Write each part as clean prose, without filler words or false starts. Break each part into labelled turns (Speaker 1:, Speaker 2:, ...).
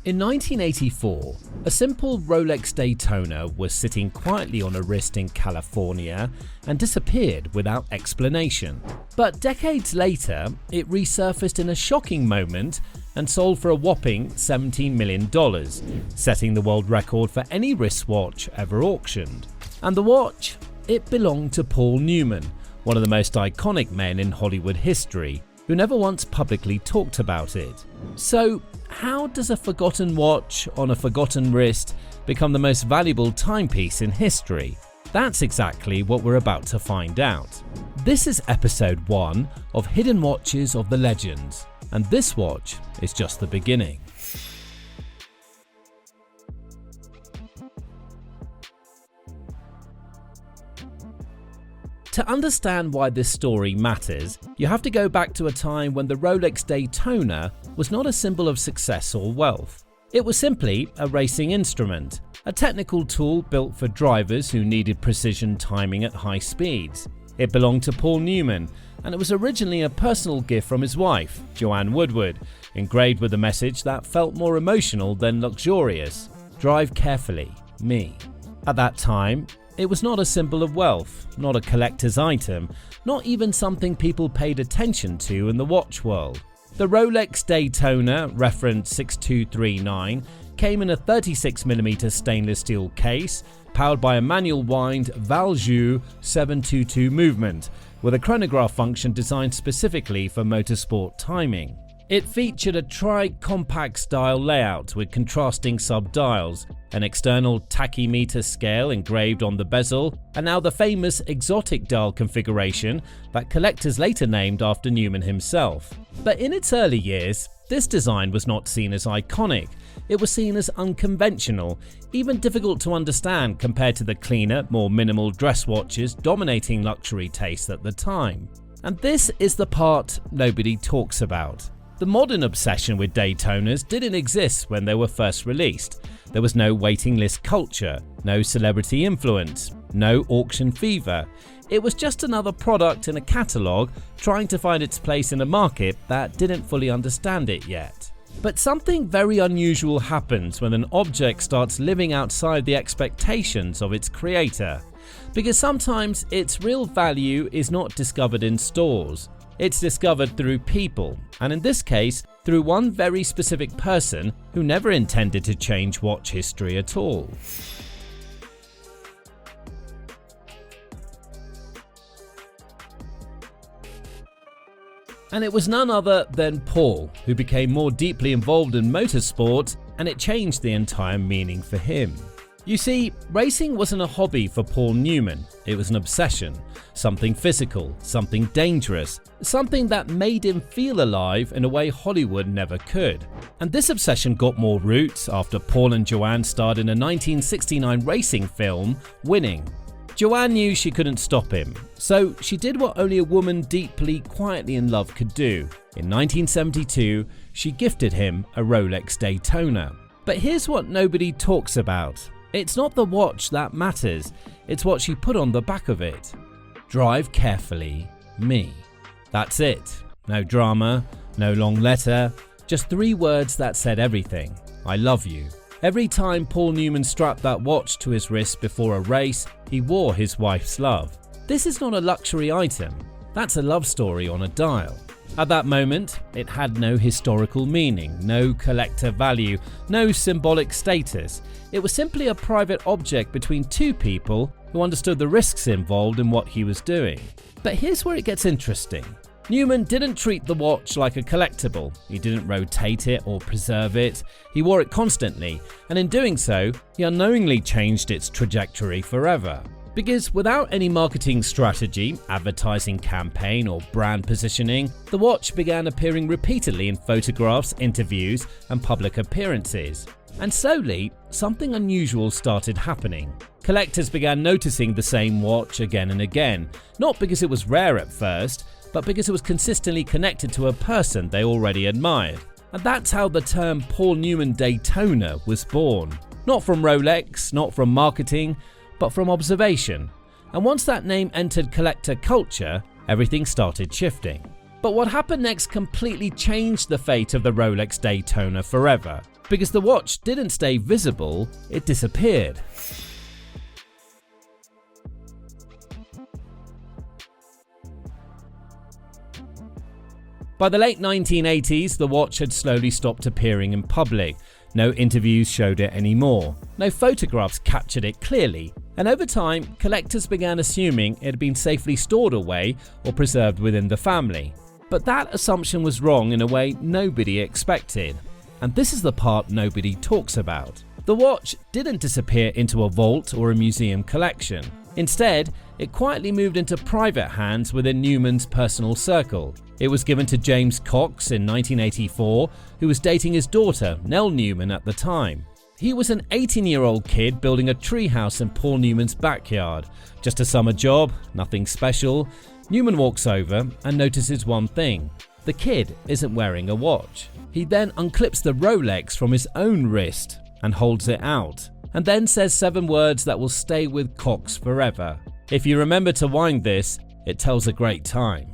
Speaker 1: In 1984, a simple Rolex Daytona was sitting quietly on a wrist in California and disappeared without explanation. But decades later, it resurfaced in a shocking moment and sold for a whopping $17 million, setting the world record for any wristwatch ever auctioned. And the watch? It belonged to Paul Newman, one of the most iconic men in Hollywood history, who never once publicly talked about it. So, how does a forgotten watch on a forgotten wrist become the most valuable timepiece in history? That's exactly what we're about to find out. This is episode 1 of Hidden Watches of the Legends, and this watch is just the beginning. To understand why this story matters, you have to go back to a time when the Rolex Daytona was not a symbol of success or wealth. It was simply a racing instrument, a technical tool built for drivers who needed precision timing at high speeds. It belonged to Paul Newman, and it was originally a personal gift from his wife, Joanne Woodward, engraved with a message that felt more emotional than luxurious: "Drive carefully, me." At that time, it was not a symbol of wealth, not a collector's item, not even something people paid attention to in the watch world. The Rolex Daytona, reference 6239, came in a 36mm stainless steel case, powered by a manual wind Valjoux 722 movement, with a chronograph function designed specifically for motorsport timing. It featured a tri-compact style layout with contrasting sub-dials, an external tachymeter scale engraved on the bezel, and now the famous exotic dial configuration that collectors later named after Newman himself. But in its early years, this design was not seen as iconic. It was seen as unconventional, even difficult to understand compared to the cleaner, more minimal dress watches dominating luxury taste at the time. And this is the part nobody talks about. The modern obsession with Daytonas didn't exist when they were first released. There was no waiting list culture, no celebrity influence, no auction fever. It was just another product in a catalogue trying to find its place in a market that didn't fully understand it yet. But something very unusual happens when an object starts living outside the expectations of its creator. Because sometimes its real value is not discovered in stores. It's discovered through people, and in this case, through one very specific person who never intended to change watch history at all. And it was none other than Paul, who became more deeply involved in motorsport, and it changed the entire meaning for him. You see, racing wasn't a hobby for Paul Newman, it was an obsession, something physical, something dangerous, something that made him feel alive in a way Hollywood never could. And this obsession got more roots after Paul and Joanne starred in a 1969 racing film, Winning. Joanne knew she couldn't stop him, so she did what only a woman deeply, quietly in love could do. In 1972, she gifted him a Rolex Daytona. But here's what nobody talks about. It's not the watch that matters, it's what she put on the back of it. "Drive carefully, me." That's it. No drama, no long letter, just 3 words that said everything. I love you. Every time Paul Newman strapped that watch to his wrist before a race, he wore his wife's love. This is not a luxury item, that's a love story on a dial. At that moment, it had no historical meaning, no collector value, no symbolic status. It was simply a private object between 2 people who understood the risks involved in what he was doing. But here's where it gets interesting. Newman didn't treat the watch like a collectible. He didn't rotate it or preserve it. He wore it constantly, and in doing so, he unknowingly changed its trajectory forever. Because without any marketing strategy, advertising campaign, or brand positioning, the watch began appearing repeatedly in photographs, interviews, and public appearances. And slowly, something unusual started happening. Collectors began noticing the same watch again and again, not because it was rare at first, but because it was consistently connected to a person they already admired. And that's how the term Paul Newman Daytona was born. Not from Rolex, not from marketing, but from observation. And once that name entered collector culture, everything started shifting. But what happened next completely changed the fate of the Rolex Daytona forever. Because the watch didn't stay visible, it disappeared. By the late 1980s, the watch had slowly stopped appearing in public. No interviews showed it anymore. No photographs captured it clearly. And over time, collectors began assuming it had been safely stored away or preserved within the family. But that assumption was wrong in a way nobody expected. And this is the part nobody talks about. The watch didn't disappear into a vault or a museum collection. Instead, it quietly moved into private hands within Newman's personal circle. It was given to James Cox in 1984, who was dating his daughter, Nell Newman, at the time. He was an 18-year-old kid building a treehouse in Paul Newman's backyard. Just a summer job, nothing special. Newman walks over and notices one thing. The kid isn't wearing a watch. He then unclips the Rolex from his own wrist and holds it out, and then says 7 words that will stay with Cox forever. If you remember to wind this, it tells a great time.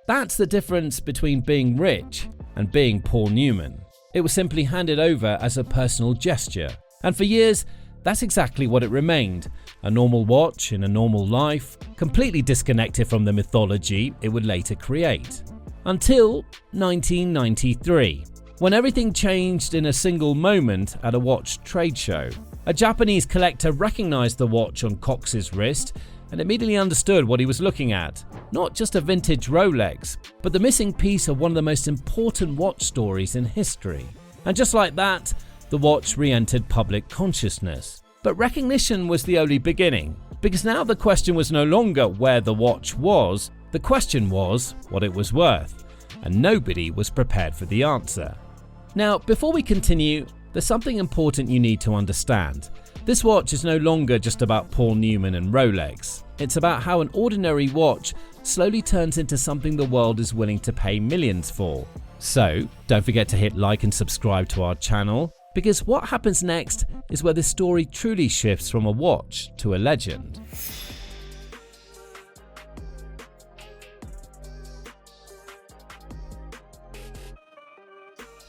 Speaker 1: That's the difference between being rich and being Paul Newman. It was simply handed over as a personal gesture. And for years, that's exactly what it remained. A normal watch in a normal life, completely disconnected from the mythology it would later create. Until 1993, when everything changed in a single moment at a watch trade show. A Japanese collector recognized the watch on Cox's wrist and immediately understood what he was looking at. Not just a vintage Rolex, but the missing piece of one of the most important watch stories in history. And just like that, the watch re-entered public consciousness. But recognition was the only beginning, because now the question was no longer where the watch was, the question was what it was worth, and nobody was prepared for the answer. Now, before we continue, there's something important you need to understand. This watch is no longer just about Paul Newman and Rolex. It's about how an ordinary watch slowly turns into something the world is willing to pay millions for. So, don't forget to hit like and subscribe to our channel, because what happens next is where this story truly shifts from a watch to a legend.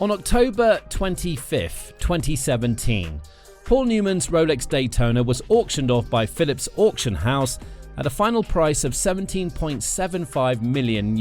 Speaker 1: On October 25th, 2017, Paul Newman's Rolex Daytona was auctioned off by Phillips Auction House at a final price of $17.75 million.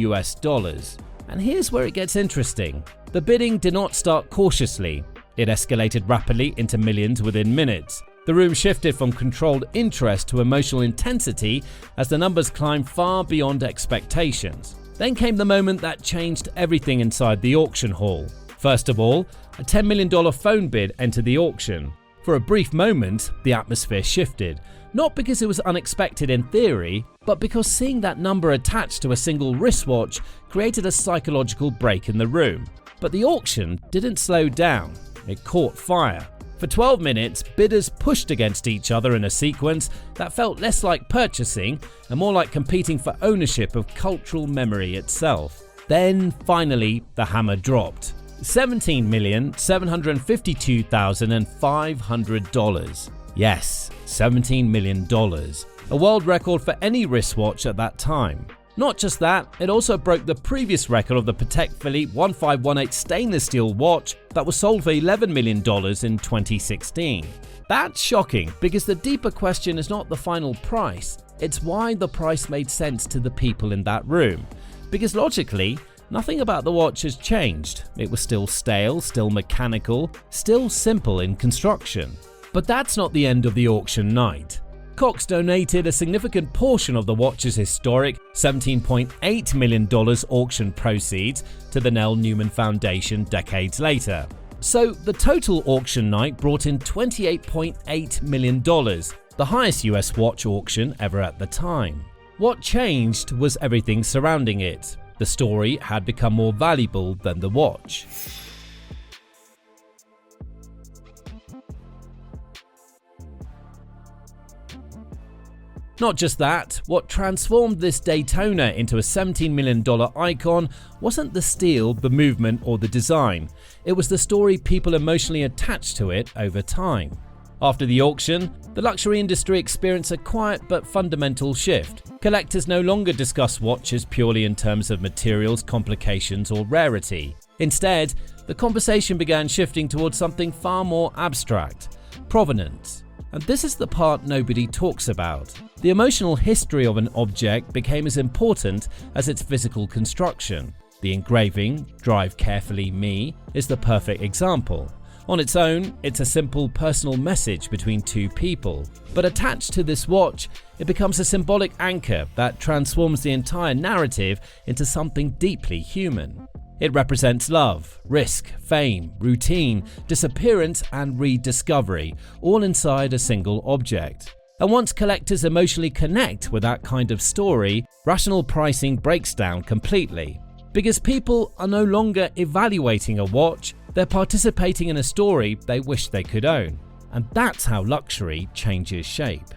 Speaker 1: And here's where it gets interesting. The bidding did not start cautiously. It escalated rapidly into millions within minutes. The room shifted from controlled interest to emotional intensity as the numbers climbed far beyond expectations. Then came the moment that changed everything inside the auction hall. First of all, a $10 million phone bid entered the auction. For a brief moment, the atmosphere shifted, not because it was unexpected in theory, but because seeing that number attached to a single wristwatch created a psychological break in the room. But the auction didn't slow down, it caught fire. For 12 minutes, bidders pushed against each other in a sequence that felt less like purchasing and more like competing for ownership of cultural memory itself. Then, finally, the hammer dropped. $17,752,500. Yes, $17 million. A world record for any wristwatch at that time. Not just that, it also broke the previous record of the Patek Philippe 1518 stainless steel watch that was sold for $11 million in 2016. That's shocking, because the deeper question is not the final price, it's why the price made sense to the people in that room. Because logically, nothing about the watch has changed. It was still stale, still mechanical, still simple in construction. But that's not the end of the auction night. Cox donated a significant portion of the watch's historic $17.8 million auction proceeds to the Nell Newman Foundation decades later. So the total auction night brought in $28.8 million, the highest US watch auction ever at the time. What changed was everything surrounding it. The story had become more valuable than the watch. Not just that, what transformed this Daytona into a $17 million icon wasn't the steel, the movement, or the design. It was the story people emotionally attached to it over time. After the auction, the luxury industry experienced a quiet but fundamental shift. Collectors no longer discuss watches purely in terms of materials, complications, or rarity. Instead, the conversation began shifting towards something far more abstract: provenance. And this is the part nobody talks about. The emotional history of an object became as important as its physical construction. The engraving, "Drive carefully, me," is the perfect example. On its own, it's a simple personal message between two people. But attached to this watch, it becomes a symbolic anchor that transforms the entire narrative into something deeply human. It represents love, risk, fame, routine, disappearance, and rediscovery, all inside a single object. And once collectors emotionally connect with that kind of story, rational pricing breaks down completely. Because people are no longer evaluating a watch, they're participating in a story they wish they could own. And that's how luxury changes shape.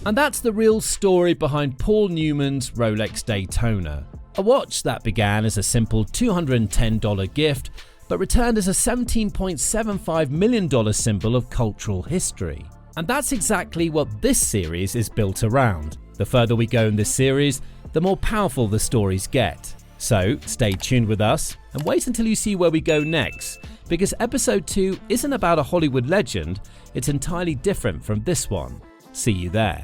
Speaker 1: And that's the real story behind Paul Newman's Rolex Daytona. A watch that began as a simple $210 gift, but returned as a $17.75 million symbol of cultural history. And that's exactly what this series is built around. The further we go in this series, the more powerful the stories get. So stay tuned with us and wait until you see where we go next, because episode 2 isn't about a Hollywood legend, it's entirely different from this one. See you there.